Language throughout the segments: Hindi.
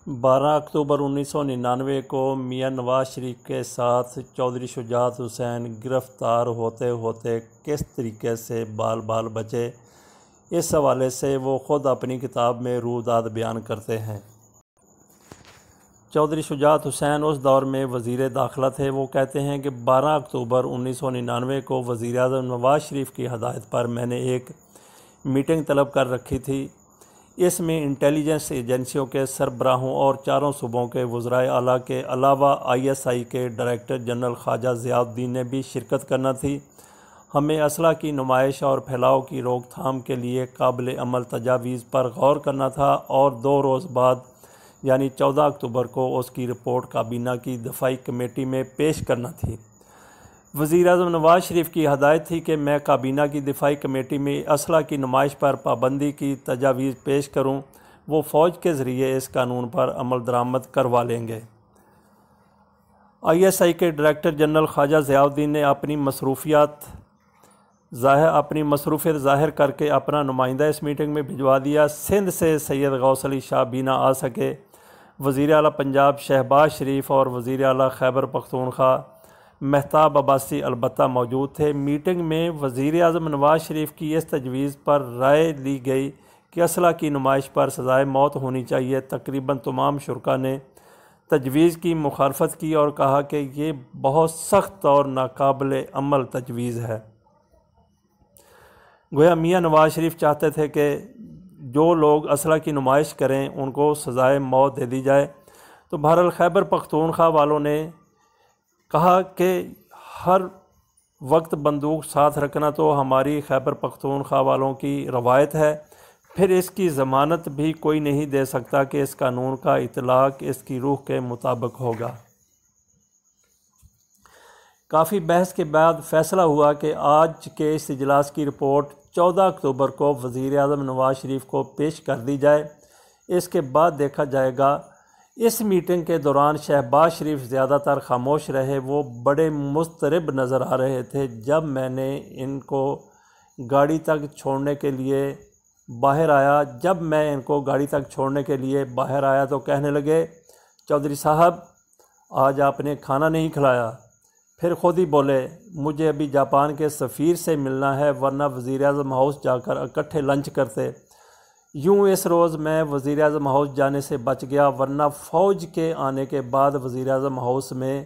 12 अक्टूबर 1999 को मियां नवाज शरीफ के साथ चौधरी शुजात हुसैन गिरफ़्तार होते होते किस तरीके से बाल बाल बचे, इस हवाले से वो ख़ुद अपनी किताब में रूदाद बयान करते हैं। चौधरी शुजात हुसैन उस दौर में वज़ीर दाखिला थे। वो कहते हैं कि 12 अक्टूबर 1999 को वज़ीर-ए-आज़म नवाज शरीफ की हदायत पर मैंने एक मीटिंग तलब कर रखी थी। इसमें इंटेलिजेंस एजेंसियों के सरबराहों और चारों सूबों के वज़राए आला के अलावा ISI के डायरेक्टर जनरल ख्वाजा ज़ियाउद्दीन ने भी शिरकत करना थी। हमें असला की नुमाइश और फैलाव की रोकथाम के लिए काबिल अमल तजावीज़ पर गौर करना था और 2 रोज़ बाद यानी 14 अक्टूबर को उसकी रिपोर्ट काबीना की दफ़ाई कमेटी में पेश करना थी। वज़ीर-ए-आज़म नवाज शरीफ की हदायत थी कि मैं काबीना की दिफाई कमेटी में असला की नुमाइश पर पाबंदी की तजावीज़ पेश करूं। वो फ़ौज के ज़रिए इस कानून पर अमल दरामद करवा लेंगे। ISI के डायरेक्टर जनरल ख्वाजा ज़ियाउद्दीन ने अपनी मसरूफ़ियत ज़ाहिर करके अपना नुमाइंदा इस मीटिंग में भिजवा दिया। सिंध से सैयद गौस अली शाह भी ना आ सके। वज़ीर आला पंजाब शहबाज शरीफ और वज़ीर आला खैबर पख्तूनख्वा महताब अब्बासी अलबत्ता मौजूद थे। मीटिंग में वज़ीर-ए-आज़म नवाज शरीफ की इस तजवीज़ पर राय ली गई कि असला की नुमाइश पर सज़ाए मौत होनी चाहिए। तकरीबन तमाम शुरका ने तजवीज़ की मुखालफत की और कहा कि ये बहुत सख्त और नाकाबिल अमल तजवीज़ है। गोया मियां नवाज शरीफ चाहते थे कि जो लोग असला की नुमाइश करें उनको सज़ाए मौत दे दी जाए। तो बहरहाल खैबर पख्तूनख्वा वालों ने कहा कि हर वक्त बंदूक साथ रखना तो हमारी खैबर पख्तूनख्वा वालों की रवायत है, फिर इसकी ज़मानत भी कोई नहीं दे सकता कि इस कानून का इतलाक़ इसकी रूह के मुताबिक होगा। काफ़ी बहस के बाद फ़ैसला हुआ कि आज के इस इजलास की रिपोर्ट 14 अक्टूबर को वज़ीर-ए-आज़म नवाज शरीफ को पेश कर दी जाए। इसके बाद देखा जाएगा। इस मीटिंग के दौरान शहबाज शरीफ ज़्यादातर खामोश रहे। वो बड़े मुस्तरब नज़र आ रहे थे। जब मैंने इनको गाड़ी तक छोड़ने के लिए बाहर आया तो कहने लगे, चौधरी साहब आज आपने खाना नहीं खिलाया। फिर ख़ुद ही बोले, मुझे अभी जापान के सफ़ीर से मिलना है, वरना वज़ीर-ए-आज़म हाउस जाकर इकट्ठे लंच करते। यूँ इस रोज़ मैं वज़ीर-ए-आज़म हाउस जाने से बच गया, वरना फ़ौज के आने के बाद वज़ीर-ए-आज़म हाउस में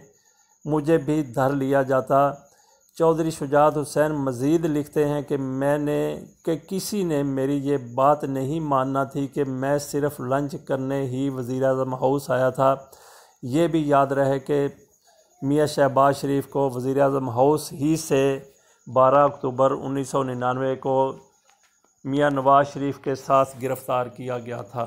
मुझे भी धर लिया जाता। चौधरी शुजात हुसैन मज़ीद लिखते हैं कि किसी ने मेरी ये बात नहीं मानना थी कि मैं सिर्फ़ लंच करने ही वज़ीर-ए-आज़म हाउस आया था। ये भी याद रहे कि मियां शहबाज शरीफ को वज़ीर-ए-आज़म हाउस ही से 12 अक्टूबर 1999 को मियां नवाज शरीफ के साथ गिरफ़्तार किया गया था।